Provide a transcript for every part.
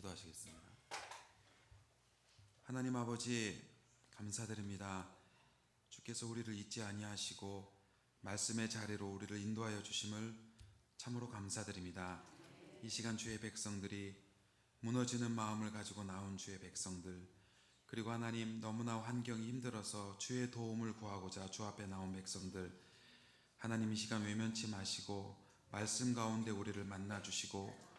기도하시겠습니다. 하나님 아버지, 감사드립니다. 주께서 우리를 잊지 아니하시고 말씀의 자리로 우리를 인도하여 주심을 참으로 감사드립니다. 이 시간 주의 백성들이 무너지는 마음을 가지고 나온 주의 백성들, 그리고 하나님 너무나 환경이 힘들어서 주의 도움을 구하고자 주 앞에 나온 백성들, 하나님 이 시간 외면치 마시고 말씀 가운데 우리를 만나 주시고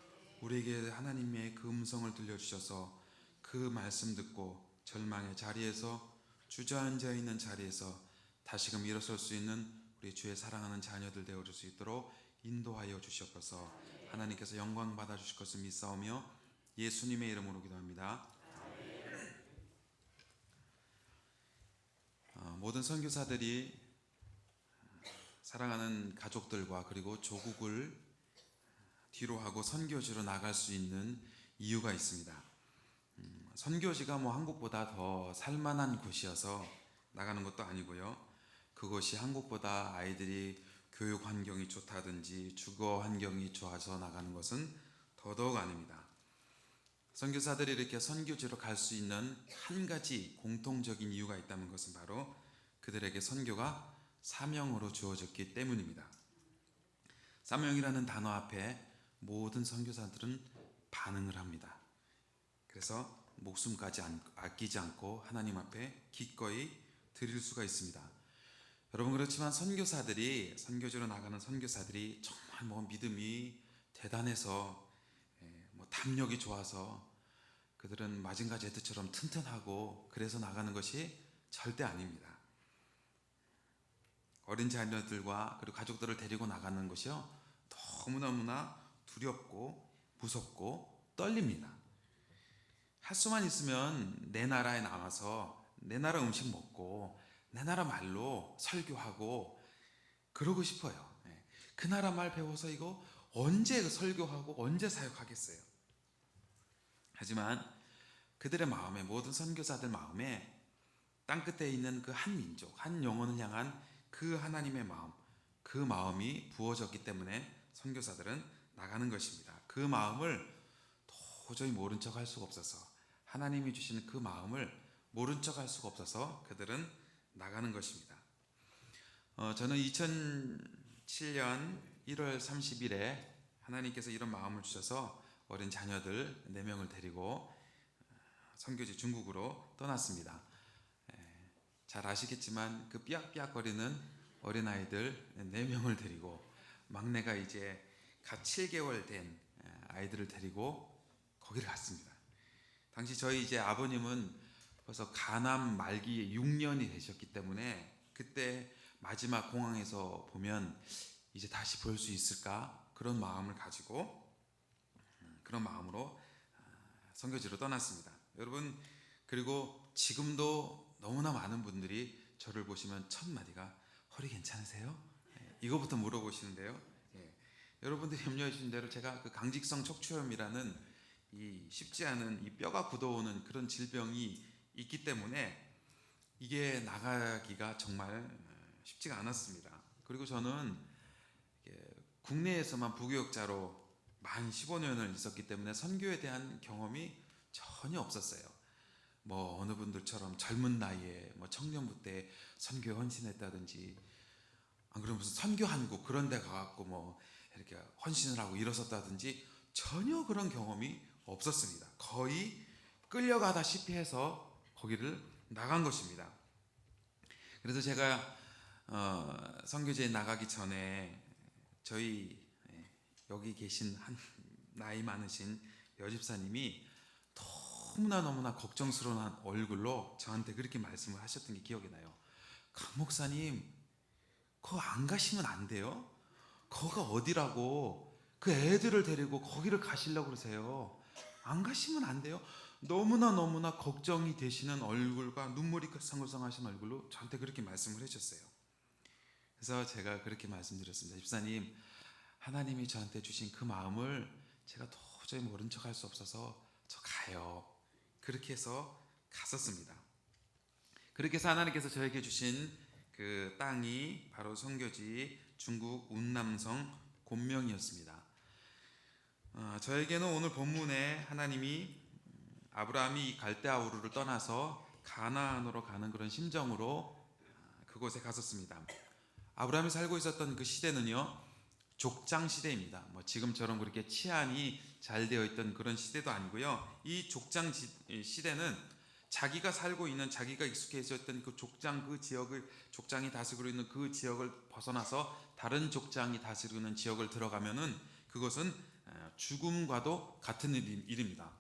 우리에게 하나님의 그 음성을 들려주셔서 그 말씀 듣고 절망의 자리에서, 주저앉아 있는 자리에서 다시금 일어설 수 있는 우리 주의 사랑하는 자녀들 되어줄 수 있도록 인도하여 주시옵소서. 하나님께서 영광 받아 주실 것을 믿사오며 예수님의 이름으로 기도합니다. 모든 선교사들이 사랑하는 가족들과 그리고 조국을 뒤로 하고 선교지로 나갈 수 있는 이유가 있습니다. 선교지가 한국보다 더 살만한 곳이어서 나가는 것도 아니고요, 그것이 한국보다 아이들이 교육 환경이 좋다든지 주거 환경이 좋아서 나가는 것은 더더욱 아닙니다. 선교사들이 이렇게 선교지로 갈 수 있는 한 가지 공통적인 이유가 있다는 것은 바로 그들에게 선교가 사명으로 주어졌기 때문입니다. 사명이라는 단어 앞에 모든 선교사들은 반응을 합니다. 그래서 목숨까지 아끼지 않고 하나님 앞에 기꺼이 드릴 수가 있습니다. 여러분, 그렇지만 선교지로 나가는 선교사들이 정말 믿음이 대단해서 담력이 좋아서 그들은 마징가 제트처럼 튼튼하고 그래서 나가는 것이 절대 아닙니다. 어린 자녀들과 그리고 가족들을 데리고 나가는 것이요, 너무너무나 두렵고 무섭고 떨립니다. 할 수만 있으면 내 나라에 나와서 내 나라 음식 먹고 내 나라 말로 설교하고 그러고 싶어요. 그 나라 말 배워서 이거 언제 설교하고 언제 사역하겠어요. 하지만 그들의 마음에, 모든 선교사들 마음에 땅끝에 있는 그 한 민족, 한 영혼을 향한 그 하나님의 마음, 그 마음이 부어졌기 때문에 선교사들은 나가는 것입니다. 그 마음을 도저히 모른 척 할 수가 없어서, 하나님이 주시는 그 마음을 모른 척 할 수가 없어서 그들은 나가는 것입니다. 저는 2007년 1월 30일에 하나님께서 이런 마음을 주셔서 어린 자녀들 4명을 데리고 선교지 중국으로 떠났습니다. 잘 아시겠지만 그 삐약삐약거리는 어린아이들 4명을 데리고, 막내가 이제 갓 7개월 된 아이들을 데리고 거기를 갔습니다. 당시 저희 이제 아버님은 벌써 간암 말기에 6년이 되셨기 때문에 그때 마지막 공항에서 보면 이제 다시 볼 수 있을까, 그런 마음을 가지고 그런 마음으로 선교지로 떠났습니다. 여러분, 그리고 지금도 너무나 많은 분들이 저를 보시면 첫 마디가 허리 괜찮으세요? 이거부터 물어보시는데요. 여러분들이 염려해 주신 대로 제가 그 강직성 척추염이라는 이 쉽지 않은 이 뼈가 굳어오는 그런 질병이 있기 때문에 이게 나가기가 정말 쉽지가 않았습니다. 그리고 저는 국내에서만 부교역자로 만 15년을 있었기 때문에 선교에 대한 경험이 전혀 없었어요. 어느 분들처럼 젊은 나이에 청년부 때 선교에 헌신했다든지, 안 그러면 무슨 선교한국 그런 데 가갖고 이렇게 헌신을 하고 일어섰다든지 전혀 그런 경험이 없었습니다. 거의 끌려가다시피 해서 거기를 나간 것입니다. 그래서 제가 선교지에 나가기 전에 저희 여기 계신 한 나이 많으신 여집사님이 너무나 걱정스러운 얼굴로 저한테 그렇게 말씀을 하셨던 게 기억이 나요. 강 목사님, 그거 안 가시면 안 돼요? 거기가 어디라고 그 애들을 데리고 거기를 가시려고 그러세요? 안 가시면 안 돼요? 너무나 걱정이 되시는 얼굴과 눈물이 글썽글썽하신 얼굴로 저한테 그렇게 말씀을 해주셨어요. 그래서 제가 그렇게 말씀드렸습니다. 집사님, 하나님이 저한테 주신 그 마음을 제가 도저히 모른 척 할 수 없어서 저 가요. 그렇게 해서 갔었습니다. 그렇게 해서 하나님께서 저에게 주신 그 땅이 바로 선교지 중국 운남성 곤명이었습니다. 저에게는 오늘 본문에 하나님이 아브라함이 이 갈대아 우르를 떠나서 가나안으로 가는 그런 심정으로 그곳에 갔었습니다. 아브라함이 살고 있었던 그 시대는요, 족장 시대입니다. 뭐 지금처럼 그렇게 치안이 잘 되어 있던 그런 시대도 아니고요. 이 족장 시대는 자기가 살고 있는, 자기가 익숙해져 있던 그 족장, 그 지역을, 족장이 다스리고 있는 그 지역을 벗어나서 다른 족장이 다스리는 지역을 들어가면은 그것은 죽음과도 같은 일입니다.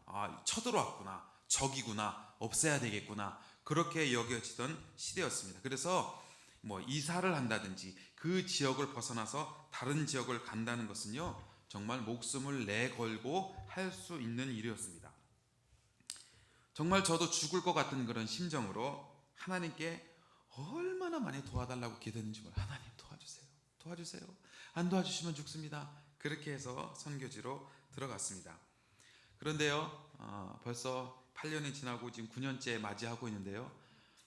쳐들어왔구나, 적이구나, 없애야 되겠구나, 그렇게 여겨지던 시대였습니다. 그래서 뭐 이사를 한다든지 그 지역을 벗어나서 다른 지역을 간다는 것은요, 정말 목숨을 내걸고 할 수 있는 일이었습니다. 정말 저도 죽을 것 같은 그런 심정으로 하나님께 얼마나 많이 도와달라고 기도했는지 몰라요. 하나님 도와주세요, 도와주세요, 안 도와주시면 죽습니다. 그렇게 해서 선교지로 들어갔습니다. 그런데요, 벌써 8년이 지나고 지금 9년째 맞이하고 있는데요,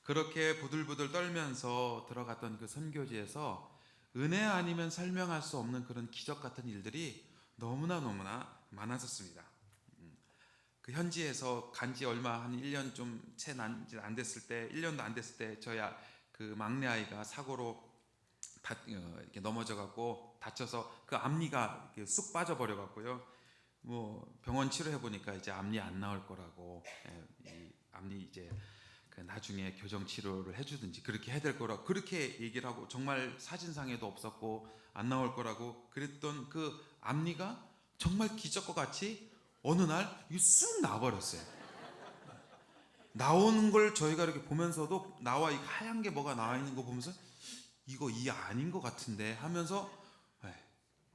그렇게 부들부들 떨면서 들어갔던 그 선교지에서 은혜 아니면 설명할 수 없는 그런 기적 같은 일들이 너무나 많았었습니다. 그 현지에서 간지 얼마, 한 1년 좀 채 안 됐을 때, 1년도 안 됐을 때 저희 그 막내 아이가 사고로 이렇게 넘어져 갖고 다쳐서 그 앞니가 이렇게 쑥 빠져 버려 갖고요. 뭐 병원 치료해 보니까 이제 앞니 안 나올 거라고, 이 앞니 이제 그 나중에 교정 치료를 해주든지 그렇게 해야 될 거라고 그렇게 얘기를 하고, 정말 사진상에도 없었고 안 나올 거라고 그랬던 그 앞니가 정말 기적과 같이 어느 날 이게 쑥 나와버렸어요. 나오는 걸 저희가 이렇게 보면서도, 나와 이 하얀 게 뭐가 나와 있는 거 보면서 이거 이 아닌 것 같은데 하면서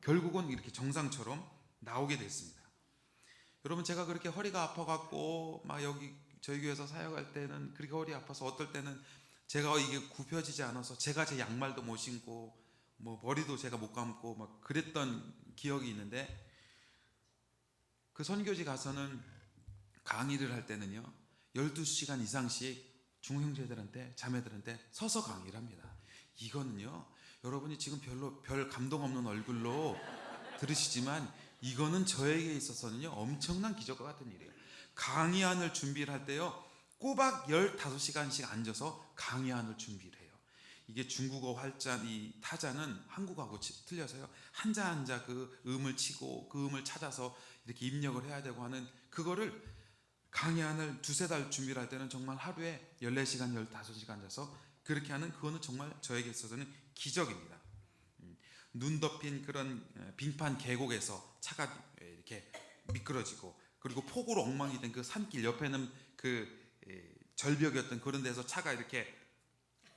결국은 이렇게 정상처럼 나오게 됐습니다. 여러분, 제가 그렇게 허리가 아파갖고 막 여기 저희 교회에서 사역할 때는 그렇게 허리 아파서 어떨 때는 제가 이게 굽혀지지 않아서 제가 제 양말도 못 신고 뭐 머리도 제가 못 감고 막 그랬던 기억이 있는데, 그 선교지 가서는 강의를 할 때는요 12시간 이상씩 중형제들한테, 자매들한테 서서 강의를 합니다. 이거는요, 여러분이 지금 별 감동 없는 얼굴로 들으시지만 이거는 저에게 있어서는요 엄청난 기적과 같은 일이에요. 강의안을 준비를 할 때요 꼬박 15시간씩 앉아서 강의안을 준비를 해요. 이게 중국어 활자, 이 타자는 한국어하고 틀려서요 한자 한자 그 음을 치고 그 음을 찾아서 이렇게 입력을 해야 되고 하는 그거를, 강의안을 두세 달 준비를 할 때는 정말 하루에 14시간 15시간 앉아서 그렇게 하는, 그거는 정말 저에게 있어서는 기적입니다. 눈 덮인 그런 빙판 계곡에서 차가 이렇게 미끄러지고, 그리고 폭우로 엉망이 된 그 산길 옆에는 그 절벽이었던 그런 데서 차가 이렇게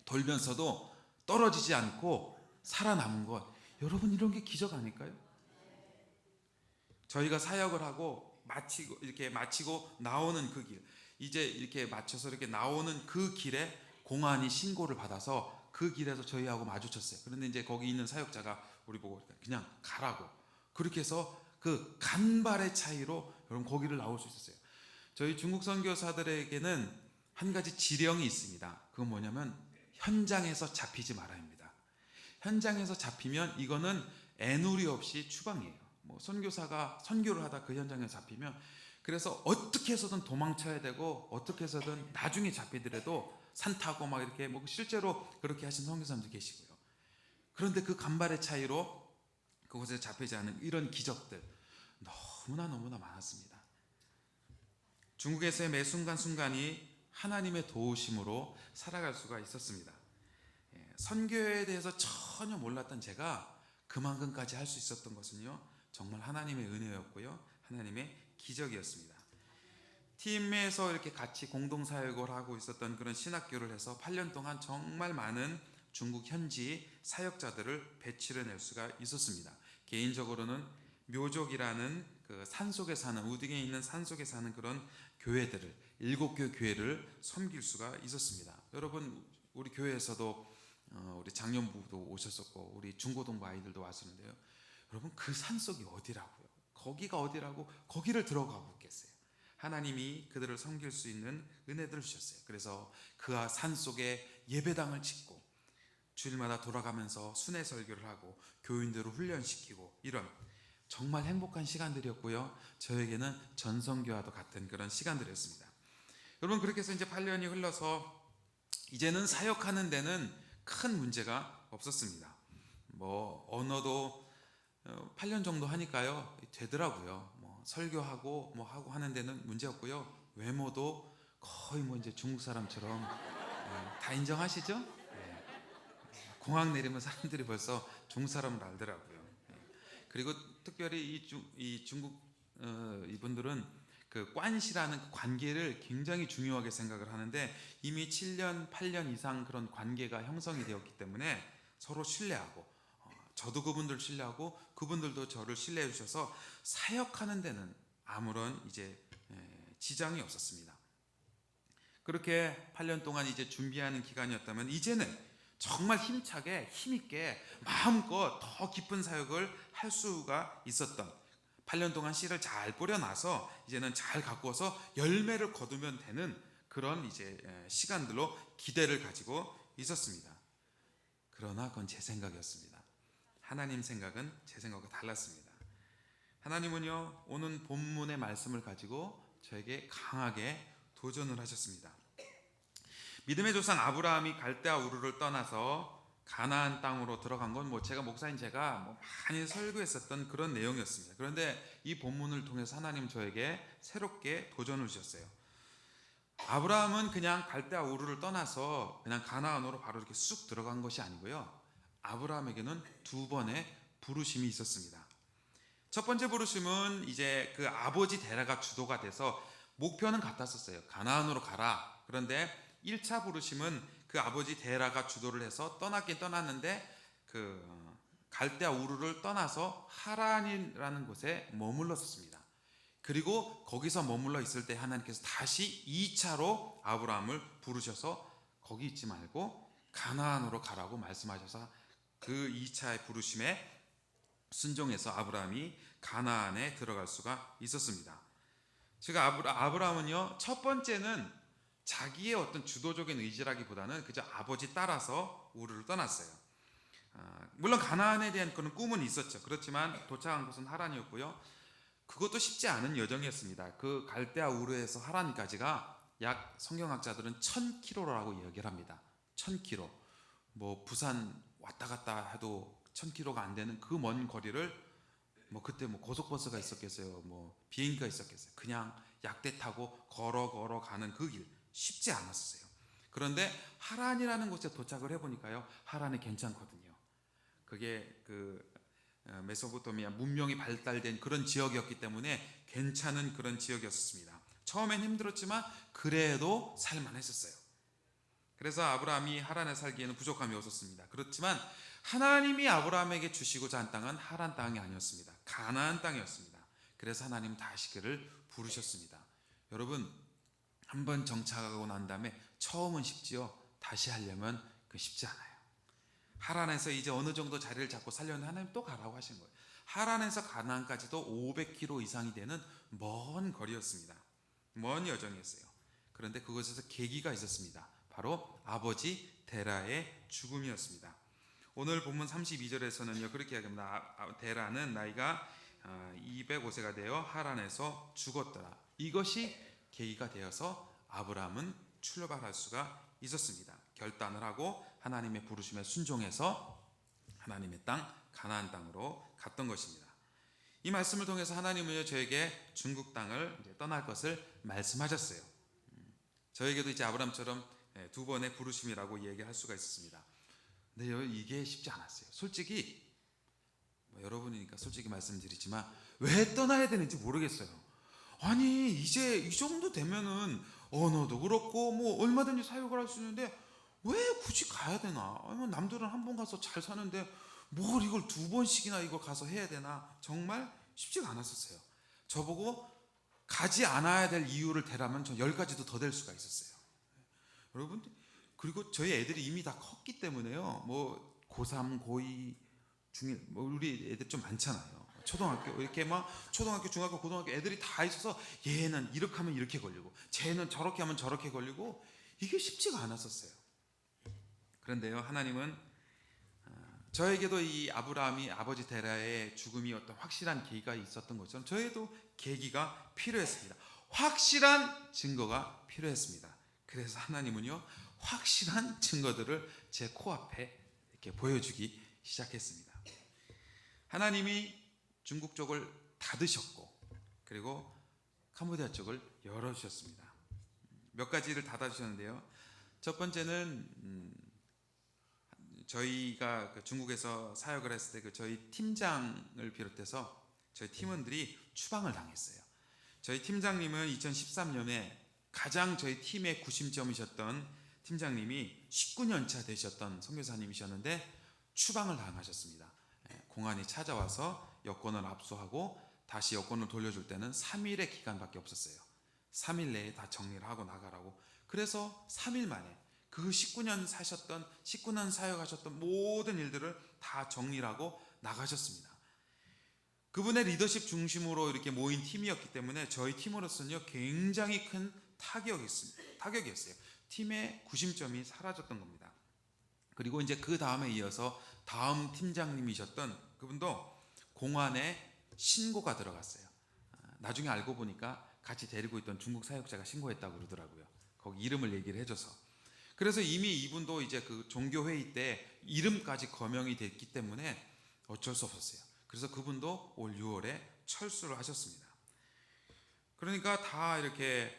돌면서도 떨어지지 않고 살아남은 것, 여러분 이런 게 기적 아닐까요? 저희가 사역을 하고 마치고 나오는 그 길, 이제 이렇게 마쳐서 이렇게 나오는 그 길에 공안이 신고를 받아서 그 길에서 저희하고 마주쳤어요. 그런데 이제 거기 있는 사역자가 우리 보고 그냥 가라고, 그렇게 해서 그 간발의 차이로 여러분 거기를 나올 수 있었어요. 저희 중국 선교사들에게는 한 가지 지령이 있습니다. 그건 뭐냐면 현장에서 잡히지 말아야 합니다. 현장에서 잡히면 이거는 애누리 없이 추방이에요. 뭐 선교사가 선교를 하다 그 현장에 잡히면, 그래서 어떻게 해서든 도망쳐야 되고 어떻게 해서든 나중에 잡히더라도 산 타고 막 이렇게, 뭐 실제로 그렇게 하신 선교사님도 계시고요. 그런데 그 간발의 차이로 그곳에 잡히지 않은 이런 기적들 너무나 많았습니다. 중국에서의 매 순간순간이 하나님의 도우심으로 살아갈 수가 있었습니다. 선교에 대해서 전혀 몰랐던 제가 그만큼까지 할 수 있었던 것은요 정말 하나님의 은혜였고요 하나님의 기적이었습니다. 팀에서 이렇게 같이 공동사역을 하고 있었던 그런 신학교를 해서 8년 동안 정말 많은 중국 현지 사역자들을 배출해 낼 수가 있었습니다. 개인적으로는 묘족이라는 그 산속에 사는, 우딩에 있는 산속에 사는 그런 교회들을, 7개 교회를 섬길 수가 있었습니다. 여러분, 우리 교회에서도 우리 장년부도 오셨었고 우리 중고등부 아이들도 왔었는데요, 여러분 그 산속이 어디라고요? 거기가 어디라고 거기를 들어가고 있겠어요? 하나님이 그들을 섬길 수 있는 은혜들을 주셨어요. 그래서 그 산속에 예배당을 짓고 주일마다 돌아가면서 순회 설교를 하고 교인들을 훈련시키고, 이런 정말 행복한 시간들이었고요. 저에게는 전성기와도 같은 그런 시간들이었습니다. 여러분, 그렇게 해서 이제 8년이 흘러서 이제는 사역하는 데는 큰 문제가 없었습니다. 뭐 언어도 8년 정도 하니까요 되더라고요. 뭐 설교하고 뭐 하고 하는 데는 문제였고요. 외모도 거의 뭐 이제 중국 사람처럼 다 인정하시죠? 공항 내리면 사람들이 벌써 중국 사람을 알더라고요. 그리고 특별히 이 중국 이분들은 그 관시라는 그 관계를 굉장히 중요하게 생각을 하는데, 이미 7년, 8년 이상 그런 관계가 형성이 되었기 때문에 서로 신뢰하고, 저도 그분들 신뢰하고 그분들도 저를 신뢰해 주셔서 사역하는 데는 아무런 이제 지장이 없었습니다. 그렇게 8년 동안 이제 준비하는 기간이었다면, 이제는 정말 힘차게 힘있게 마음껏 더 깊은 사역을 할 수가 있었던, 8년 동안 씨를 잘 뿌려놔서 이제는 잘 가꾸어서 열매를 거두면 되는 그런 이제 시간들로 기대를 가지고 있었습니다. 그러나 그건 제 생각이었습니다. 하나님 생각은 제 생각과 달랐습니다. 하나님은요, 오는 본문의 말씀을 가지고 저에게 강하게 도전을 하셨습니다. 믿음의 조상 아브라함이 갈대아 우르를 떠나서 가나안 땅으로 들어간 건 뭐 제가 목사인 제가 뭐 많이 설교했었던 그런 내용이었습니다. 그런데 이 본문을 통해서 하나님 저에게 새롭게 도전을 주셨어요. 아브라함은 그냥 갈대아 우르를 떠나서 그냥 가나안으로 바로 이렇게 쑥 들어간 것이 아니고요. 아브라함에게는 두 번의 부르심이 있었습니다. 첫 번째 부르심은 이제 그 아버지 데라가 주도가 돼서 목표는 같았었어요. 가나안으로 가라. 그런데 1차 부르심은 그 아버지 데라가 주도를 해서 떠났긴 떠났는데 그 갈대아 우르를 떠나서 하란이라는 곳에 머물렀습니다. 그리고 거기서 머물러 있을 때 하나님께서 다시 2차로 아브라함을 부르셔서 거기 있지 말고 가나안으로 가라고 말씀하셔서 그 2차의 부르심에 순종해서 아브라함이 가나안에 들어갈 수가 있었습니다. 제가 아브라함은요, 첫 번째는 자기의 어떤 주도적인 의지라기보다는 그저 아버지 따라서 우르를 떠났어요. 물론 가나안에 대한 그런 꿈은 있었죠. 그렇지만 도착한 곳은 하란이었고요. 그것도 쉽지 않은 여정이었습니다. 그 갈대아 우르에서 하란까지가 약 성경학자들은 1000km라고 얘기를 합니다. 1000km. 뭐 부산 왔다 갔다 해도 1000km가 안 되는 그 먼 거리를 뭐 그때 뭐 고속버스가 있었겠어요, 뭐 비행기가 있었겠어요. 그냥 약대 타고 걸어 가는 그 길 쉽지 않았어요. 그런데 하란이라는 곳에 도착을 해보니까요, 하란이 괜찮거든요. 그게 그 메소포타미아 문명이 발달된 그런 지역이었기 때문에 괜찮은 그런 지역이었습니다. 처음엔 힘들었지만 그래도 살만했었어요. 그래서 아브라함이 하란에 살기에는 부족함이 없었습니다. 그렇지만 하나님이 아브라함에게 주시고자 한 땅은 하란 땅이 아니었습니다. 가나안 땅이었습니다. 그래서 하나님 다시 그를 부르셨습니다. 여러분, 한번 정착하고 난 다음에 처음은 쉽지요. 다시 하려면 그 쉽지 않아요. 하란에서 이제 어느 정도 자리를 잡고 살려는 하나님 또 가라고 하신 거예요. 하란에서 가나안까지도 500km 이상이 되는 먼 거리였습니다. 먼 여정이었어요. 그런데 그곳에서 계기가 있었습니다. 바로 아버지 데라의 죽음이었습니다. 오늘 본문 32절에서는요 그렇게 이야기합니다. 데라는 나이가 205세가 되어 하란에서 죽었더라. 이것이 계기가 되어서 아브라함은 출발할 수가 있었습니다. 결단을 하고 하나님의 부르심에 순종해서 하나님의 땅 가나안 땅으로 갔던 것입니다. 이 말씀을 통해서 하나님은 저에게 중국 땅을 이제 떠날 것을 말씀하셨어요. 저에게도 이제 아브라함처럼 두 번의 부르심이라고 얘기할 수가 있었습니다. 근데 이게 쉽지 않았어요. 솔직히 여러분이니까 솔직히 말씀드리지만 왜 떠나야 되는지 모르겠어요. 아니 이제 이 정도 되면은 언어도 그렇고 뭐 얼마든지 사역을 할 수 있는데 왜 굳이 가야 되나? 남들은 한 번 가서 잘 사는데 뭘 이걸 두 번씩이나 이걸 가서 해야 되나? 정말 쉽지가 않았었어요. 저보고 가지 않아야 될 이유를 대라면 전 10가지도 더 될 수가 있었어요. 여러분, 그리고 저희 애들이 이미 다 컸기 때문에요. 뭐 고3, 고2, 중1, 뭐 우리 애들 좀 많잖아요. 초등학교 이렇게 막 초등학교, 중학교, 고등학교 애들이 다 있어서 얘는 이렇게 하면 이렇게 걸리고 쟤는 저렇게 하면 저렇게 걸리고 이게 쉽지가 않았었어요. 그런데요, 하나님은 저에게도 이 아브라함이 아버지 데라의 죽음이 어떤 확실한 계기가 있었던 것처럼 저에도 계기가 필요했습니다. 확실한 증거가 필요했습니다. 그래서 하나님은요, 확실한 증거들을 제 코앞에 이렇게 보여주기 시작했습니다. 하나님이 중국 쪽을 닫으셨고, 그리고 캄보디아 쪽을 열어주셨습니다. 몇 가지를 닫아주셨는데요. 첫 번째는 저희가 중국에서 사역을 했을 때 저희 팀장을 비롯해서 저희 팀원들이 추방을 당했어요. 저희 팀장님은 2013년에 가장 저희 팀의 구심점이셨던 팀장님이 19년 차 되셨던 선교사님이셨는데 추방을 당하셨습니다. 공안이 찾아와서 여권을 압수하고 다시 여권을 돌려줄 때는 3일의 기간밖에 없었어요. 3일 내에 다 정리를 하고 나가라고. 그래서 3일 만에 그 19년 사역하셨던 모든 일들을 다 정리를 하고 나가셨습니다. 그분의 리더십 중심으로 이렇게 모인 팀이었기 때문에 저희 팀으로서는요, 굉장히 큰 타격이었어요. 팀의 구심점이 사라졌던 겁니다. 그리고 이제 그 다음에 이어서 다음 팀장님이셨던 그분도 공안에 신고가 들어갔어요. 나중에 알고 보니까 같이 데리고 있던 중국 사역자가 신고했다고 그러더라고요. 거기 이름을 얘기를 해줘서. 그래서 이미 이분도 이제 그 종교회의 때 이름까지 거명이 됐기 때문에 어쩔 수 없었어요. 그래서 그분도 올 6월에 철수를 하셨습니다. 그러니까 다 이렇게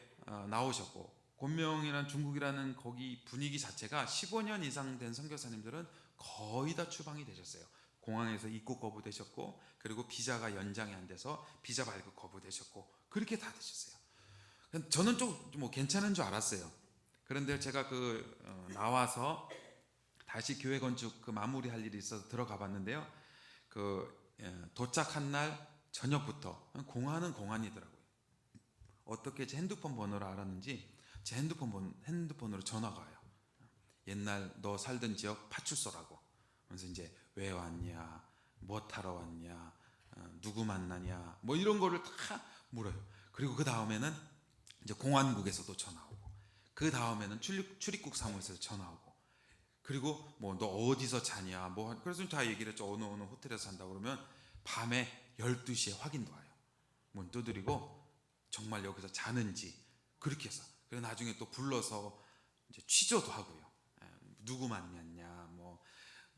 나오셨고, 곤명이라는 중국이라는 거기 분위기 자체가 15년 이상 된 선교사님들은 거의 다 추방이 되셨어요. 공항에서 입국 거부되셨고, 그리고 비자가 연장이 안 돼서 비자 발급 거부되셨고, 그렇게 다 되셨어요. 저는 좀 뭐 괜찮은 줄 알았어요. 그런데 제가 나와서 다시 교회 건축 마무리할 일이 있어서 들어가 봤는데요. 도착한 날 저녁부터 공안은 공안이더라고요. 어떻게 제 핸드폰 번호를 알았는지 제 핸드폰으로 전화가 와요. 옛날 너 살던 지역 파출소라고. 그래서 이제 왜 왔냐, 뭐 타러 왔냐, 누구 만나냐, 뭐 이런 거를 다 물어요. 그리고 그 다음에는 이제 공안국에서도 전화 오고, 그 다음에는 출입국 사무소에서 전화 오고, 그리고 뭐 너 어디서 자냐, 뭐 그래서 다 얘기를 했죠. 어느 호텔에서 산다고. 그러면 밤에 12시에 확인도 와요. 문 두드리고 정말 여기서 자는지 그렇게 해서. 그래서 나중에 또 불러서 이제 취조도 하고요. 누구 만났냐, 뭐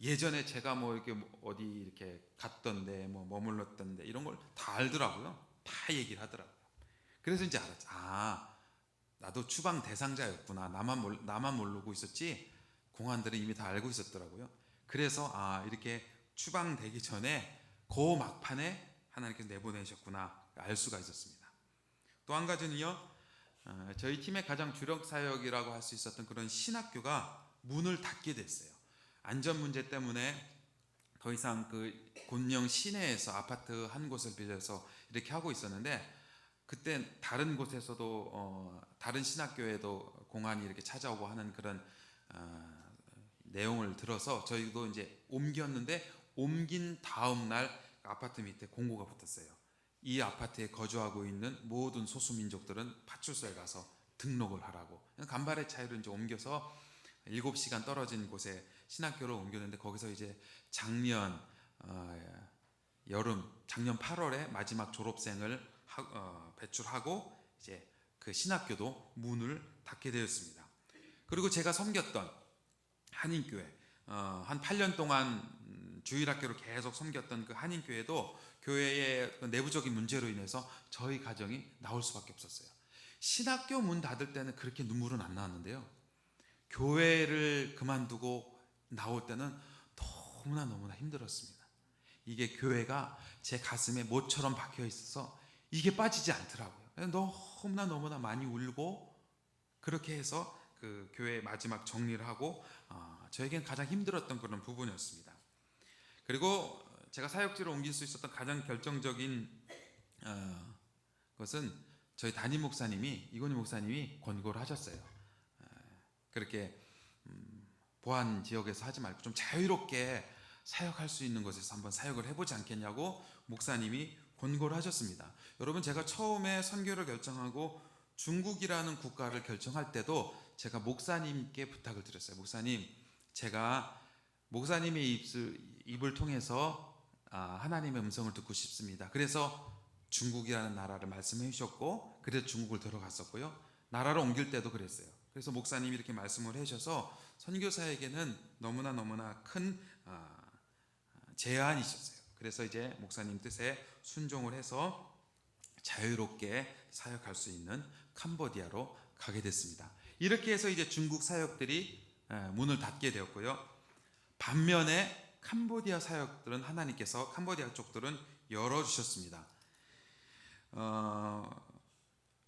예전에 제가 뭐 이렇게 어디 이렇게 갔던데, 뭐 머물렀던데 이런 걸 다 알더라고요. 다 얘기를 하더라고요. 그래서 이제 알았죠. 나도 추방 대상자였구나. 나만 모르고 있었지. 공안들은 이미 다 알고 있었더라고요. 그래서 이렇게 추방되기 전에 그 막판에 하나님께서 내보내셨구나 알 수가 있었습니다. 또 한 가지는요, 저희 팀의 가장 주력 사역이라고 할 수 있었던 그런 신학교가 문을 닫게 됐어요. 안전 문제 때문에 더 이상 곤령 시내에서 아파트 한 곳을 빌려서 이렇게 하고 있었는데, 그때 다른 곳에서도 다른 신학교에도 공안이 이렇게 찾아오고 하는 그런 내용을 들어서 저희도 이제 옮겼는데, 옮긴 다음 날 아파트 밑에 공고가 붙었어요. 이 아파트에 거주하고 있는 모든 소수민족들은 파출소에 가서 등록을 하라고. 간발의 차이로 이제 옮겨서 7시간 떨어진 곳에 신학교를 옮겼는데, 거기서 이제 작년 8월에 마지막 졸업생을 배출하고 이제 그 신학교도 문을 닫게 되었습니다. 그리고 제가 섬겼던 한인교회, 한 8년 동안 주일학교를 계속 섬겼던 그 한인교회도 교회의 내부적인 문제로 인해서 저희 가정이 나올 수밖에 없었어요. 신학교 문 닫을 때는 그렇게 눈물은 안 나왔는데요, 교회를 그만두고 나올 때는 너무나 힘들었습니다. 이게 교회가 제 가슴에 못처럼 박혀 있어서 이게 빠지지 않더라고요. 너무나 많이 울고, 그렇게 해서 그 교회 마지막 정리를 하고 저에겐 가장 힘들었던 그런 부분이었습니다. 그리고 제가 사역지로 옮길 수 있었던 가장 결정적인 것은 저희 담임 목사님이, 이건희 목사님이 권고를 하셨어요. 그렇게 보안 지역에서 하지 말고 좀 자유롭게 사역할 수 있는 곳에서 한번 사역을 해보지 않겠냐고 목사님이 권고를 하셨습니다. 여러분, 제가 처음에 선교를 결정하고 중국이라는 국가를 결정할 때도 제가 목사님께 부탁을 드렸어요. 목사님, 제가 목사님의 입을 통해서 하나님의 음성을 듣고 싶습니다. 그래서 중국이라는 나라를 말씀해 주셨고, 그래서 중국을 들어갔었고요. 나라를 옮길 때도 그랬어요. 그래서 목사님이 이렇게 말씀을 해주셔서 선교사에게는 너무나 큰 제한이 있었어요. 그래서 이제 목사님 뜻에 순종을 해서 자유롭게 사역할 수 있는 캄보디아로 가게 됐습니다. 이렇게 해서 이제 중국 사역들이 문을 닫게 되었고요. 반면에 캄보디아 사역들은 하나님께서 캄보디아 쪽들은 열어주셨습니다.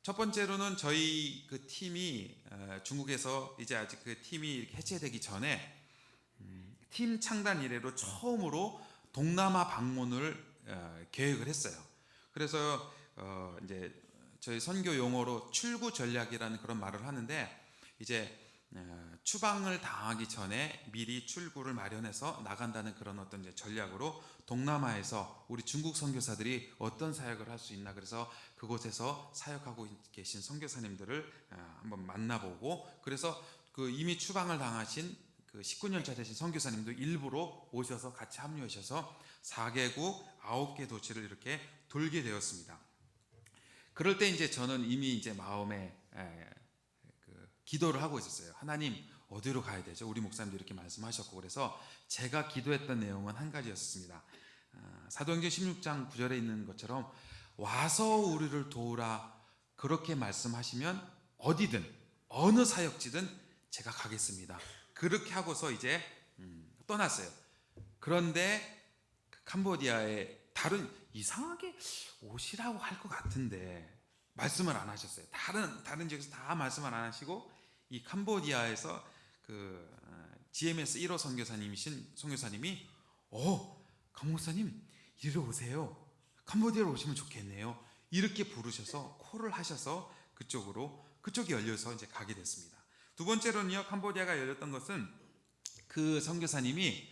첫 번째로는 저희 그 팀이 중국에서 이제 아직 그 팀이 이렇게 해체되기 전에 팀 창단 이래로 처음으로 동남아 방문을 계획을 했어요. 그래서 이제 저희 선교 용어로 출구 전략이라는 그런 말을 하는데, 이제 추방을 당하기 전에 미리 출구를 마련해서 나간다는 그런 어떤 이제 전략으로 동남아에서 우리 중국 선교사들이 어떤 사역을 할 수 있나, 그래서 그곳에서 사역하고 계신 선교사님들을 한번 만나보고, 그래서 그 이미 추방을 당하신 그 19년차 되신 선교사님도 일부러 오셔서 같이 합류하셔서 4개국 9개 도시를 이렇게 돌게 되었습니다. 그럴 때 이제 저는 이미 이제 마음에 기도를 하고 있었어요. 하나님, 어디로 가야 되죠? 우리 목사님도 이렇게 말씀하셨고, 그래서 제가 기도했던 내용은 한 가지였습니다. 사도행전 16장 9절에 있는 것처럼 와서 우리를 도우라, 그렇게 말씀하시면 어디든 어느 사역지든 제가 가겠습니다. 그렇게 하고서 이제 떠났어요. 그런데 캄보디아에 다른, 이상하게 오시라고 할 것 같은데 말씀을 안 하셨어요. 다른 지역에서 다 말씀을 안 하시고, 이 캄보디아에서 그 GMS 1호 선교사님이 강 목사님 이리로 오세요. 캄보디아로 오시면 좋겠네요. 이렇게 부르셔서 콜을 하셔서 그쪽이 열려서 이제 가게 됐습니다. 두 번째로는요, 캄보디아가 열렸던 것은 그 선교사님이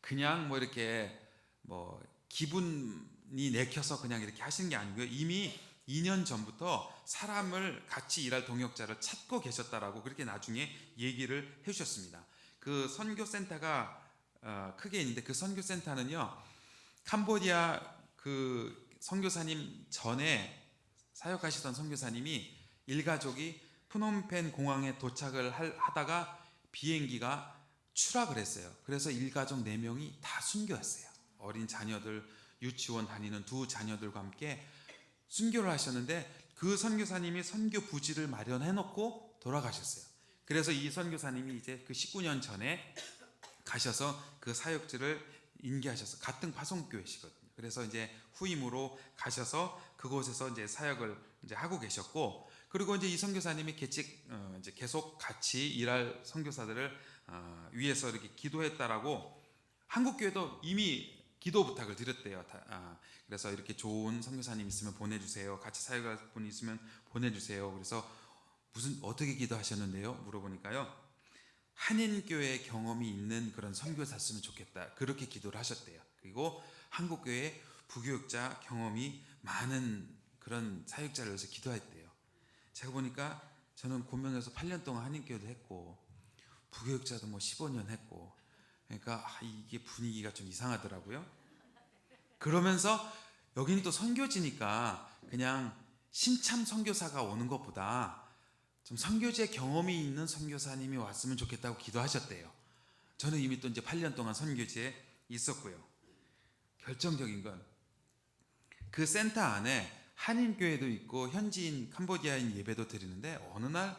그냥 뭐 이렇게 뭐 기분이 내켜서 그냥 이렇게 하시는 게 아니고요. 이미 2년 전부터 사람을 같이 일할 동역자를 찾고 계셨다라고 그렇게 나중에 얘기를 해주셨습니다. 그 선교센터가 크게 있는데, 그 선교센터는요, 캄보디아 그 선교사님 전에 사역하시던 선교사님이 일가족이 프놈펜 공항에 도착을 하다가 비행기가 추락을 했어요. 그래서 일가족 4명이 다 순교했어요. 어린 자녀들, 유치원 다니는 두 자녀들과 함께 순교를 하셨는데, 그 선교사님이 선교 부지를 마련해 놓고 돌아가셨어요. 그래서 이 선교사님이 이제 그 19년 전에 가셔서 그 사역지를 인계하셔서, 같은 파송교회시거든요. 그래서 이제 후임으로 가셔서 그곳에서 이제 사역을 이제 하고 계셨고, 그리고 이제 이 선교사님이 이제 계속 같이 일할 선교사들을 위해서 이렇게 기도했다라고 한국 교회도 이미 기도 부탁을 드렸대요. 그래서 이렇게 좋은 선교사님 있으면 보내주세요. 같이 사역할 분이 있으면 보내주세요. 그래서 어떻게 기도하셨는데요? 물어보니까요, 한인교회 경험이 있는 그런 선교사였으면 좋겠다, 그렇게 기도를 하셨대요. 그리고 한국교회 부교육자 경험이 많은 그런 사역자를 위해서 기도했대요. 제가 보니까 저는 고명에서 8년 동안 한인교회도 했고 부교육자도 뭐 15년 했고, 그러니까 이게 분위기가 좀 이상하더라고요. 그러면서 여기는 또 선교지니까 그냥 신참 선교사가 오는 것보다 좀 선교지에 경험이 있는 선교사님이 왔으면 좋겠다고 기도하셨대요. 저는 이미 또 이제 8년 동안 선교지에 있었고요. 결정적인 건 그 센터 안에 한인교회도 있고 현지인 캄보디아인 예배도 드리는데, 어느 날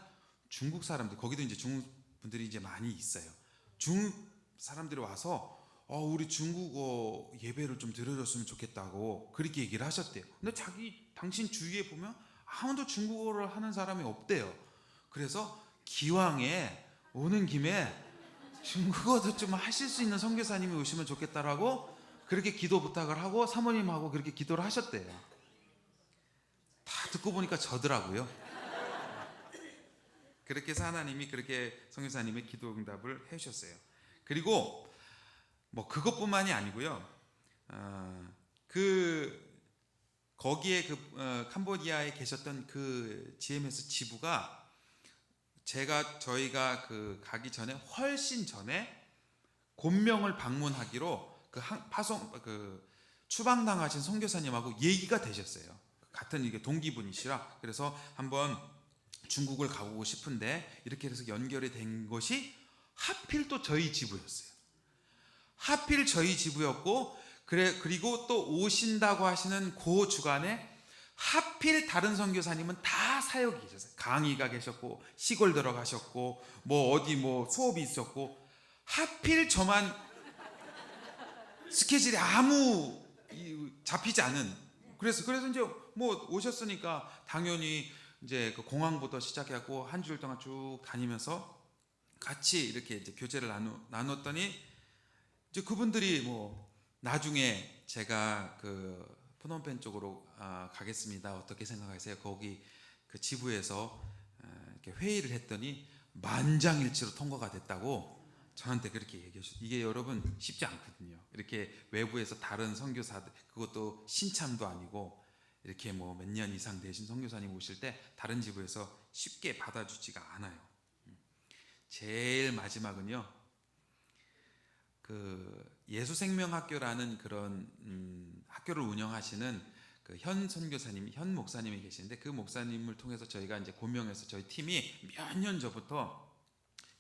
중국 사람들, 거기도 이제 중국 분들이 이제 많이 있어요. 중국 사람들이 와서 우리 중국어 예배를 좀 드려줬으면 좋겠다고 그렇게 얘기를 하셨대요. 근데 당신 주위에 보면 아무도 중국어를 하는 사람이 없대요. 그래서 기왕에 오는 김에 중국어도 좀 하실 수 있는 선교사님이 오시면 좋겠다라고 그렇게 기도 부탁을 하고 사모님하고 그렇게 기도를 하셨대요. 다 듣고 보니까 저더라고요. 그렇게 해서 하나님이 그렇게 선교사님의 기도 응답을 해주셨어요. 그리고 뭐 그것뿐만이 아니고요. 거기에 캄보디아에 계셨던 그 GMS 지부가 저희가 가기 전에 훨씬 전에 곤명을 방문하기로 그 파송 그 추방당하신 선교사님하고 얘기가 되셨어요. 같은 이게 동기분이시라. 그래서 한번 중국을 가보고 싶은데 이렇게 해서 연결이 된 것이 하필 또 저희 지부였어요. 하필 저희 지부였고, 그리고 또 오신다고 하시는 그 주간에 하필 다른 선교사님은 다 사역이 계셨어요. 강의가 계셨고 시골 들어가셨고 뭐 어디 뭐 수업이 있었고, 하필 저만 스케줄이 아무 잡히지 않은. 그래서 이제 뭐 오셨으니까 당연히 이제 그 공항부터 시작하고 한 주일 동안 쭉 다니면서 같이 이렇게 이제 교제를 나눴더니 이제 그분들이 뭐 나중에 제가 그 프놈펜 쪽으로 가겠습니다. 어떻게 생각하세요? 거기 그 지부에서 이렇게 회의를 했더니 만장일치로 통과가 됐다고 저한테 그렇게 얘기해 주셨어요. 이게 여러분 쉽지 않거든요. 이렇게 외부에서 다른 선교사들, 그것도 신참도 아니고 이렇게 뭐 몇 년 이상 되신 선교사님 오실 때 다른 지부에서 쉽게 받아주지가 않아요. 제일 마지막은요, 그 예수생명학교라는 그런 학교를 운영하시는 그 현 선교사님, 현 목사님이 계시는데, 그 목사님을 통해서 저희가 이제 고명에서 저희 팀이 몇 년 전부터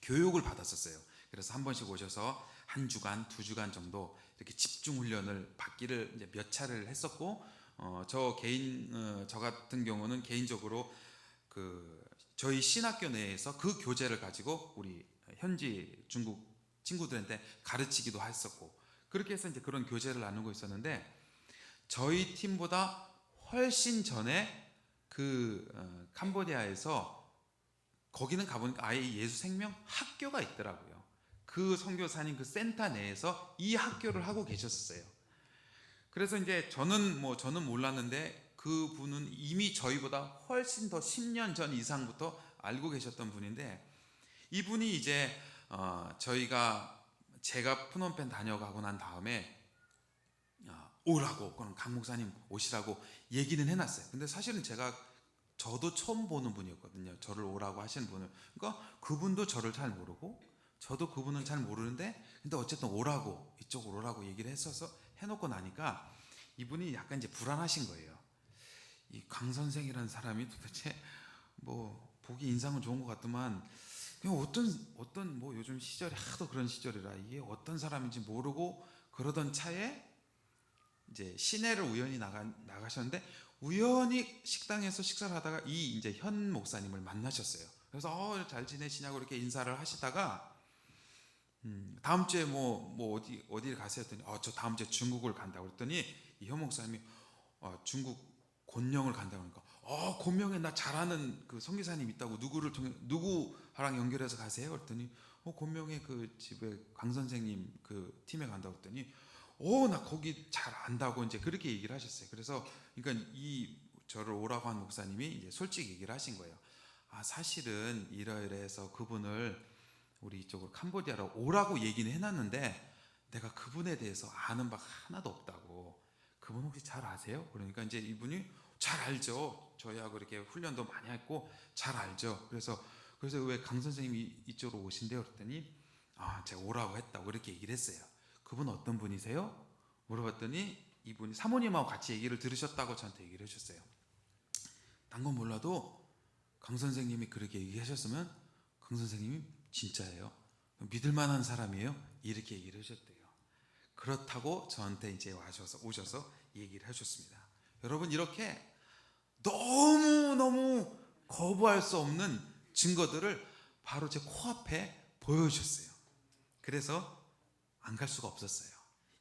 교육을 받았었어요. 그래서 한 번씩 오셔서 한 주간, 두 주간 정도 이렇게 집중 훈련을 받기를 이제 몇 차례를 했었고, 저 같은 경우는 개인적으로 그 저희 신학교 내에서 그 교재를 가지고 우리 현지 중국 친구들한테 가르치기도 했었고, 그렇게 해서 이제 그런 교재를 나누고 있었는데, 저희 팀보다 훨씬 전에 그 캄보디아에서 거기는 가보니까 아예 예수 생명 학교가 있더라고요. 그 선교사님 그 센터 내에서 이 학교를 하고 계셨어요. 그래서 이제 저는 몰랐는데 그분은 이미 저희보다 훨씬 더 10년 전 이상부터 알고 계셨던 분인데, 이분이 이제 제가 프놈펜 다녀가고 난 다음에 오라고, 그럼 강 목사님 오시라고 얘기는 해놨어요. 근데 사실은 저도 처음 보는 분이었거든요. 저를 오라고 하시는 분을. 그러니까 그분도 저를 잘 모르고 저도 그분은 잘 모르는데, 근데 어쨌든 오라고, 이쪽으로 오라고 얘기를 해놓고 나니까 이분이 약간 이제 불안하신 거예요. 이 강 선생이라는 사람이 도대체 뭐 보기 인상은 좋은 것 같더만, 그냥 어떤 뭐 요즘 시절이 하도 그런 시절이라 이게 어떤 사람인지 모르고 그러던 차에 이제 시내를 우연히 나가셨는데, 우연히 식당에서 식사를 하다가 이 이제 현 목사님을 만나셨어요. 그래서 잘 지내시냐고 이렇게 인사를 하시다가 다음 주에 뭐 어디를 가세요 했더니 저 다음 주에 중국을 간다고 그랬더니, 이 현 목사님이 중국 곤명을 간다고 하니까 곤명에 나 잘 아는 그 선교사님 있다고, 누구랑 연결해서 가세요? 그랬더니 곤명에 그 집에 강 선생님 그 팀에 간다고 했더니 나 거기 잘 안다고 이제 그렇게 얘기를 하셨어요. 그래서 그러니까 이 저를 오라고 한 목사님이 이제 솔직히 얘기를 하신 거예요. 사실은 이러이러해서 그분을 우리 이쪽으로 캄보디아로 오라고 얘기는 해놨는데 내가 그분에 대해서 아는 바가 하나도 없다고. 그분 혹시 잘 아세요? 그러니까 이제 이분이 잘 알죠. 저희하고 이렇게 훈련도 많이 했고 잘 알죠. 그래서 왜 강 선생님이 이쪽으로 오신대요? 그랬더니 제가 오라고 했다고 이렇게 얘기를 했어요. 그분 어떤 분이세요? 물어봤더니 이분이 사모님하고 같이 얘기를 들으셨다고 저한테 얘기를 해주셨어요. 딴 건 몰라도 강 선생님이 그렇게 얘기하셨으면 강 선생님이 진짜예요, 믿을 만한 사람이에요, 이렇게 얘기를 해주셨대요. 그렇다고 저한테 이제 오셔서 얘기를 해주셨습니다. 여러분, 이렇게 너무너무 거부할 수 없는 증거들을 바로 제 코앞에 보여주셨어요. 그래서 안 갈 수가 없었어요.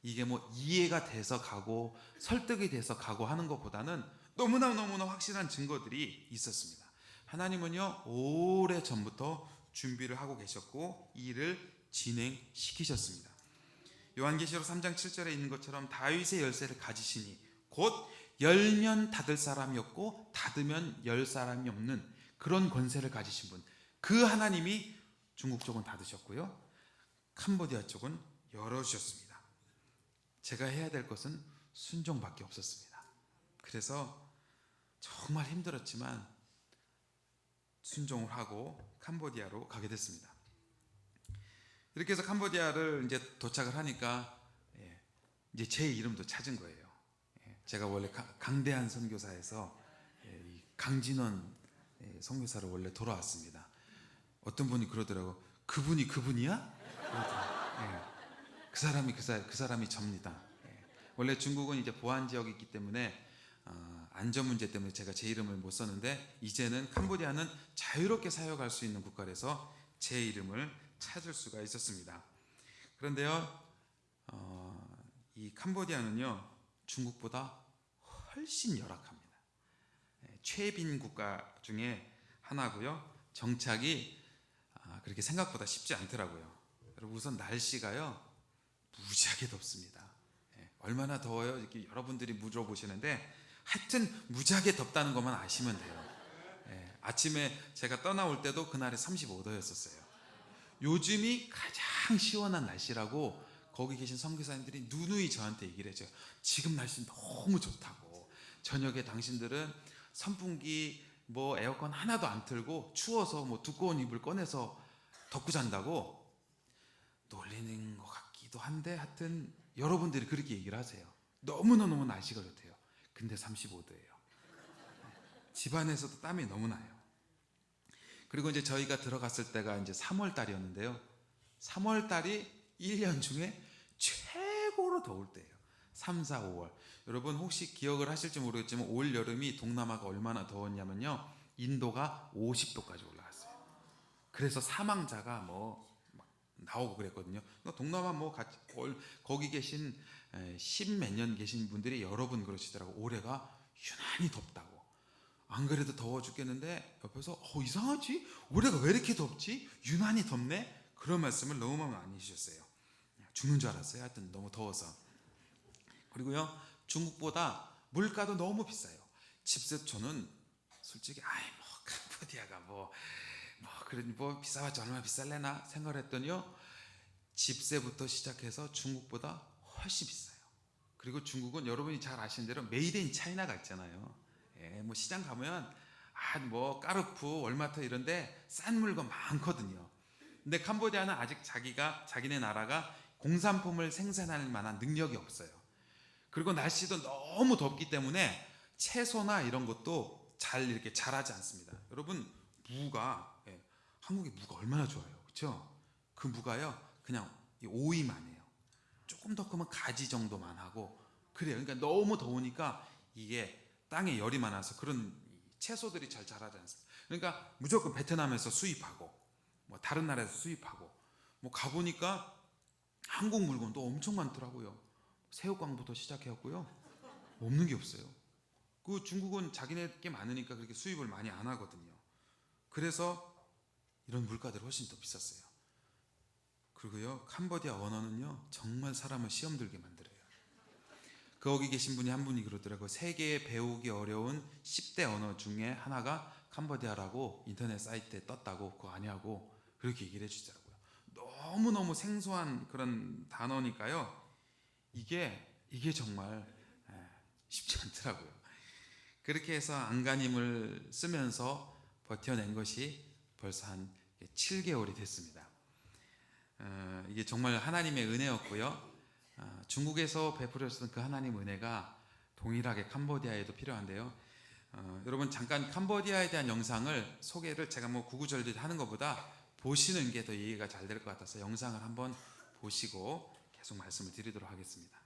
이게 뭐 이해가 돼서 가고 설득이 돼서 가고 하는 것보다는 너무나 확실한 증거들이 있었습니다. 하나님은요, 오래 전부터 준비를 하고 계셨고 이 일을 진행시키셨습니다. 요한계시록 3장 7절에 있는 것처럼 다윗의 열쇠를 가지시니 곧 열면 닫을 사람이 없고 닫으면 열 사람이 없는 그런 권세를 가지신 분, 그 하나님이 중국 쪽은 닫으셨고요, 캄보디아 쪽은 열어주셨습니다. 제가 해야 될 것은 순종밖에 없었습니다. 그래서 정말 힘들었지만 순종을 하고 캄보디아로 가게 됐습니다. 이렇게 해서 캄보디아를 이제 도착을 하니까 이제 제 이름도 찾은 거예요. 제가 원래 강대한 선교사에서 이 강진원 선교사로 원래 돌아왔습니다. 어떤 분이 그러더라고. 그분이 그분이야? 그 사람이 접니다. 원래 중국은 이제 보안 지역이 있기 때문에 안전 문제 때문에 제가 제 이름을 못 썼는데 이제는 캄보디아는 자유롭게 사역할 수 있는 국가라서 제 이름을 찾을 수가 있었습니다. 그런데요, 이 캄보디아는요 중국보다 훨씬 열악합니다. 최빈 국가 중에 하나고요. 정착이 그렇게 생각보다 쉽지 않더라고요. 여러분 우선 날씨가요 무지하게 덥습니다. 얼마나 더워요? 이렇게 여러분들이 물어보시는데 하여튼 무지하게 덥다는 것만 아시면 돼요. 아침에 제가 떠나올 때도 그날이 35도였었어요. 요즘이 가장 시원한 날씨라고 거기 계신 선교사님들이 누누이 저한테 얘기를 해줘요. 지금 날씨 너무 좋다고. 저녁에 당신들은 선풍기 뭐 에어컨 하나도 안 틀고 추워서 뭐 두꺼운 이불 꺼내서 덮고 잔다고. 놀리는 것 같기도 한데 하여튼 여러분들이 그렇게 얘기를 하세요. 너무너무 날씨가 좋대요. 근데 35도예요. 집안에서도 땀이 너무 나요. 그리고 이제 저희가 들어갔을 때가 이제 3월 달이었는데요. 3월 달이 1년 중에 최고로 더울 때예요. 3, 4, 5월. 여러분 혹시 기억을 하실지 모르겠지만 올 여름이 동남아가 얼마나 더웠냐면요. 인도가 50도까지 올라갔어요. 그래서 사망자가 뭐 나오고 그랬거든요. 동남아 뭐 거기 계신 10몇 년 계신 분들이 여러 분 그러시더라고. 올해가 유난히 덥다고. 안 그래도 더워 죽겠는데 옆에서 이상하지? 올해가 왜 이렇게 덥지? 유난히 덥네? 그런 말씀을 너무 많이 해주셨어요. 죽는 줄 알았어요. 하여튼 너무 더워서. 그리고요 중국보다 물가도 너무 비싸요. 집세 저는 솔직히 캄보디아가 뭐 비싸봤자 얼마나 비쌀래나 생각을 했더니요 집세부터 시작해서 중국보다 훨씬 비싸요. 그리고 중국은 여러분이 잘 아시는 대로 메이드 인 차이나가 있잖아요. 뭐 시장 가면 뭐 까르푸, 월마트 이런데 싼 물건 많거든요. 근데 캄보디아는 아직 자기네 나라가 공산품을 생산할 만한 능력이 없어요. 그리고 날씨도 너무 덥기 때문에 채소나 이런 것도 잘 이렇게 자라지 않습니다. 여러분 무가 한국의 무가 얼마나 좋아요, 그렇죠? 그 무가요 그냥 오이만 해요. 조금 더 크면 가지 정도만 하고 그래요. 그러니까 너무 더우니까 이게 땅에 열이 많아서 그런 채소들이 잘 자라지 않습니다. 그러니까 무조건 베트남에서 수입하고 뭐 다른 나라에서 수입하고 뭐 가보니까 한국 물건도 엄청 많더라고요. 새우깡부터 시작해갖고요 없는 게 없어요. 그 중국은 자기네 게 많으니까 그렇게 수입을 많이 안 하거든요. 그래서 이런 물가들이 훨씬 더 비쌌어요. 그리고요 캄보디아 언어는요 정말 사람을 시험 들게 만들어요. 거기 계신 분이 한 분이 그러더라고요. 세계에 배우기 어려운 10대 언어 중에 하나가 캄보디아라고 인터넷 사이트에 떴다고 그거 아니냐고 그렇게 얘기를 해주더라고요. 너무너무 생소한 그런 단어니까요 이게 정말 쉽지 않더라고요. 그렇게 해서 안간힘을 쓰면서 버텨낸 것이 벌써 한 7개월이 됐습니다. 이게 정말 하나님의 은혜였고요. 중국에서 베풀어졌던 그 하나님 은혜가 동일하게 캄보디아에도 필요한데요. 여러분 잠깐 캄보디아에 대한 영상을 소개를 제가 뭐 구구절절 하는 것보다 보시는 게 더 이해가 잘 될 것 같아서 영상을 한번 보시고 계속 말씀을 드리도록 하겠습니다.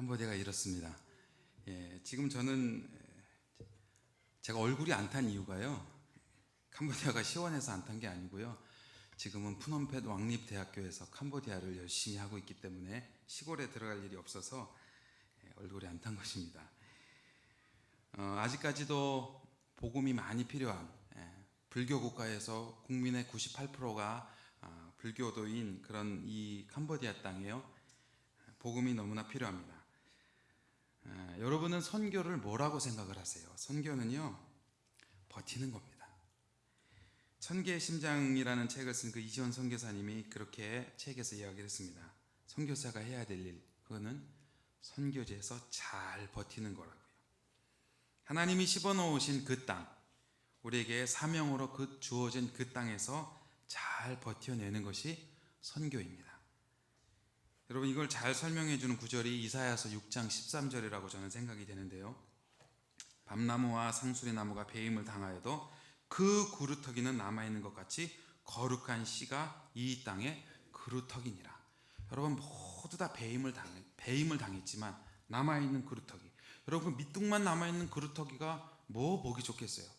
캄보디아가 이렇습니다. 지금 저는 제가 얼굴이 안 탄 이유가요. 캄보디아가 시원해서 안 탄 게 아니고요. 지금은 푸놈펜 왕립대학교에서 캄보디아를 열심히 하고 있기 때문에 시골에 들어갈 일이 없어서 얼굴이 안 탄 것입니다. 아직까지도 복음이 많이 필요한 불교 국가에서 국민의 98%가 불교도인 그런 이 캄보디아 땅에요. 복음이 너무나 필요합니다. 여러분은 선교를 뭐라고 생각을 하세요? 선교는요, 버티는 겁니다. 천개의 심장이라는 책을 쓴 그 이지원 선교사님이 그렇게 책에서 이야기를 했습니다. 선교사가 해야 될 일, 그거는 선교지에서 잘 버티는 거라고요. 하나님이 씹어놓으신 그 땅, 우리에게 사명으로 주어진 그 땅에서 잘 버텨내는 것이 선교입니다. 여러분, 이걸 잘 설명해 주는 구절이 이사야서 6장 13절이라고 저는 생각이 되는데요. 밤나무와 상수리나무가 배임을 당하여도 그 그루터기는 남아있는 것 같이 거룩한 씨가 이 땅에 그루터기니라. 여러분, 모두 다 배임을 당했지만 남아있는 그루터기, 여러분 밑둥만 남아있는 그루터기가 뭐 보기 좋겠어요?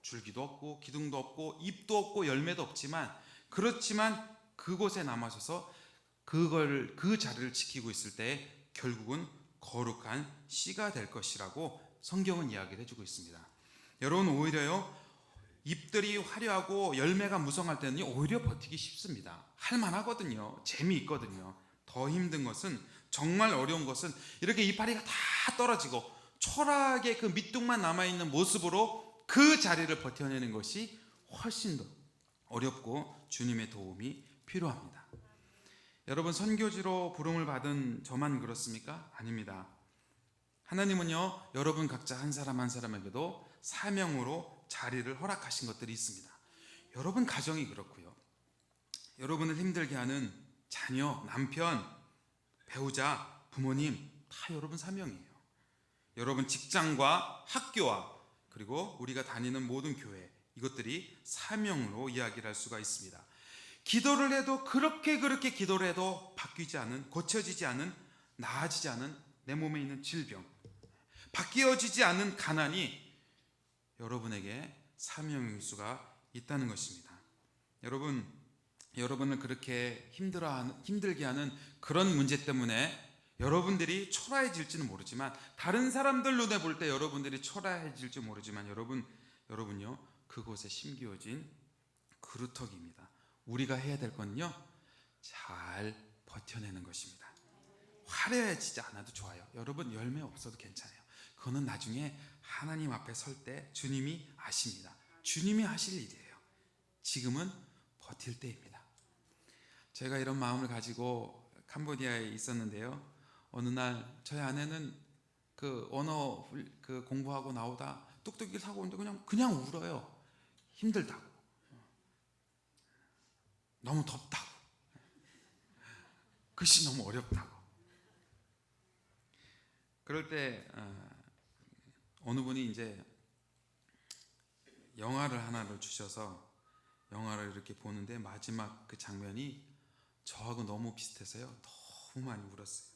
줄기도 없고 기둥도 없고 잎도 없고 열매도 없지만, 그렇지만 그곳에 남아서서 그 자리를 지키고 있을 때 결국은 거룩한 씨가 될 것이라고 성경은 이야기를 해주고 있습니다. 여러분, 오히려요, 잎들이 화려하고 열매가 무성할 때는 오히려 버티기 쉽습니다. 할만하거든요. 재미있거든요. 더 힘든 것은, 정말 어려운 것은 이렇게 이파리가 다 떨어지고 초라하게 그 밑둥만 남아있는 모습으로 그 자리를 버텨내는 것이 훨씬 더 어렵고 주님의 도움이 필요합니다. 여러분, 선교지로 부름을 받은 저만 그렇습니까? 아닙니다. 하나님은요, 여러분 각자 한 사람 한 사람에게도 사명으로 자리를 허락하신 것들이 있습니다. 여러분 가정이 그렇고요. 여러분을 힘들게 하는 자녀, 남편, 배우자, 부모님, 다 여러분 사명이에요. 여러분 직장과 학교와 그리고 우리가 다니는 모든 교회, 이것들이 사명으로 이야기를 할 수가 있습니다. 기도를 해도 그렇게 기도를 해도 바뀌지 않은, 고쳐지지 않은, 나아지지 않은 내 몸에 있는 질병, 바뀌어지지 않은 가난이 여러분에게 사명일 수가 있다는 것입니다. 여러분을 그렇게 힘들게 하는 그런 문제 때문에 여러분들이 초라해질지는 모르지만, 다른 사람들 눈에 볼 때 여러분들이 초라해질지 모르지만, 여러분요, 그곳에 심기어진 그루터기입니다. 우리가 해야 될 건요, 잘 버텨내는 것입니다. 화려해지지 않아도 좋아요. 여러분, 열매 없어도 괜찮아요. 그거는 나중에 하나님 앞에 설 때 주님이 아십니다. 주님이 하실 일이에요. 지금은 버틸 때입니다. 제가 이런 마음을 가지고 캄보디아에 있었는데요, 어느 날 저희 아내는 그 언어 공부하고 나오다 뚝뚝이를 타고 오는데 그냥 울어요. 힘들다고, 너무 덥다고, 글씨 너무 어렵다고. 그럴 때 어느 분이 이제 영화를 하나를 주셔서 영화를 이렇게 보는데 마지막 그 장면이 저하고 너무 비슷해서요, 너무 많이 울었어요.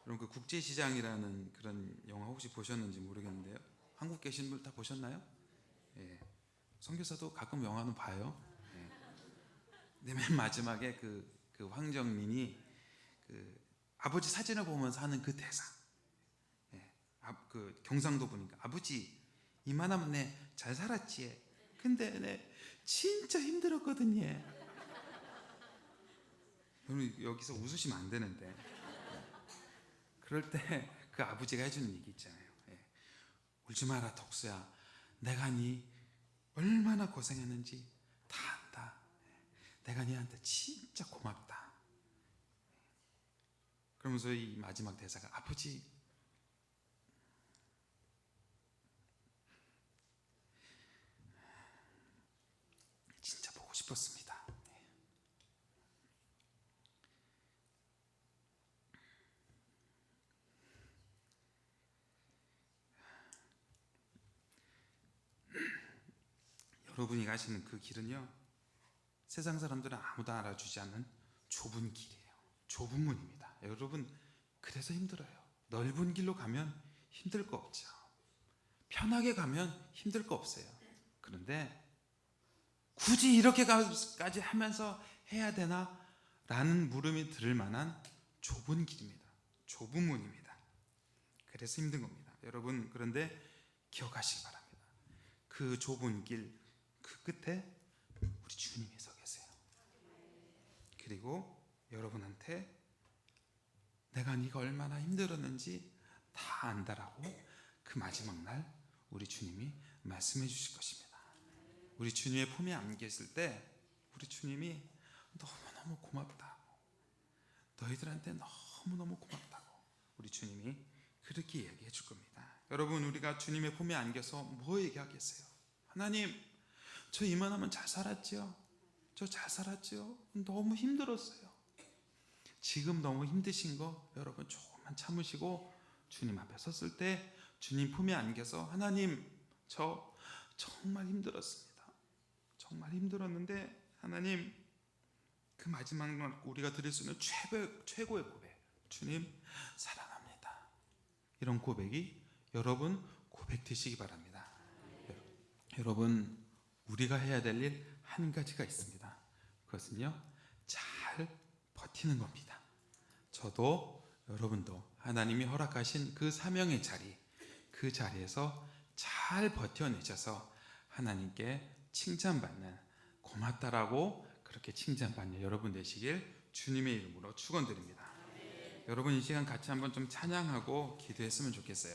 여러분, 그 국제시장이라는 그런 영화 혹시 보셨는지 모르겠는데요, 한국 계신 분 다 보셨나요? 예. 선교사도 가끔 영화는 봐요. 예. 근데 맨 마지막에 그 황정민이 그 아버지 사진을 보면서 하는 그 대사, 예. 그 경상도 보니까, 아버지 이만하면 내 잘 살았지, 근데 내 진짜 힘들었거든요. 여러분, 여기서 웃으시면 안 되는데, 그럴 때 그 아버지가 해주는 얘기 있잖아요. 예. 울지 마라 덕수야, 내가 네 얼마나 고생했는지 다 안다. 내가 네한테 진짜 고맙다. 그러면서 이 마지막 대사가, 아버지 진짜 보고 싶었습니다. 여러분이 가시는 그 길은요, 세상 사람들은 아무도 알아주지 않는 좁은 길이에요. 좁은 문입니다. 여러분, 그래서 힘들어요. 넓은 길로 가면 힘들 거 없죠. 편하게 가면 힘들 거 없어요. 그런데 굳이 이렇게까지 하면서 해야 되나? 라는 물음이 들을 만한 좁은 길입니다. 좁은 문입니다. 그래서 힘든 겁니다. 여러분, 그런데 기억하시기 바랍니다. 그 좁은 길, 그 끝에 우리 주님이 서 계세요. 그리고 여러분한테 내가 네가 얼마나 힘들었는지 다 안다라고 그 마지막 날 우리 주님이 말씀해 주실 것입니다. 우리 주님의 품에 안겼을 때 우리 주님이 너무너무 고맙다고, 너희들한테 너무너무 고맙다고 우리 주님이 그렇게 이야기해 줄 겁니다. 여러분, 우리가 주님의 품에 안겨서 뭐 얘기하겠어요? 하나님, 저 이만하면 잘 살았죠? 저 잘 살았죠? 너무 힘들었어요. 지금 너무 힘드신 거 여러분 조금만 참으시고 주님 앞에 섰을 때 주님 품에 안겨서 하나님, 저 정말 힘들었습니다. 정말 힘들었는데 하나님, 그 마지막 날 우리가 드릴 수 있는 최고의 고백, 주님 사랑합니다. 이런 고백이 여러분 고백 되시기 바랍니다. 여러분, 우리가 해야 될 일 한 가지가 있습니다. 그것은요, 잘 버티는 겁니다. 저도 여러분도 하나님이 허락하신 그 사명의 자리, 그 자리에서 잘 버텨내셔서 하나님께 칭찬받는, 고맙다라고 그렇게 칭찬받는 여러분 되시길 주님의 이름으로 축원드립니다. 여러분, 이 시간 같이 한번 좀 찬양하고 기도했으면 좋겠어요.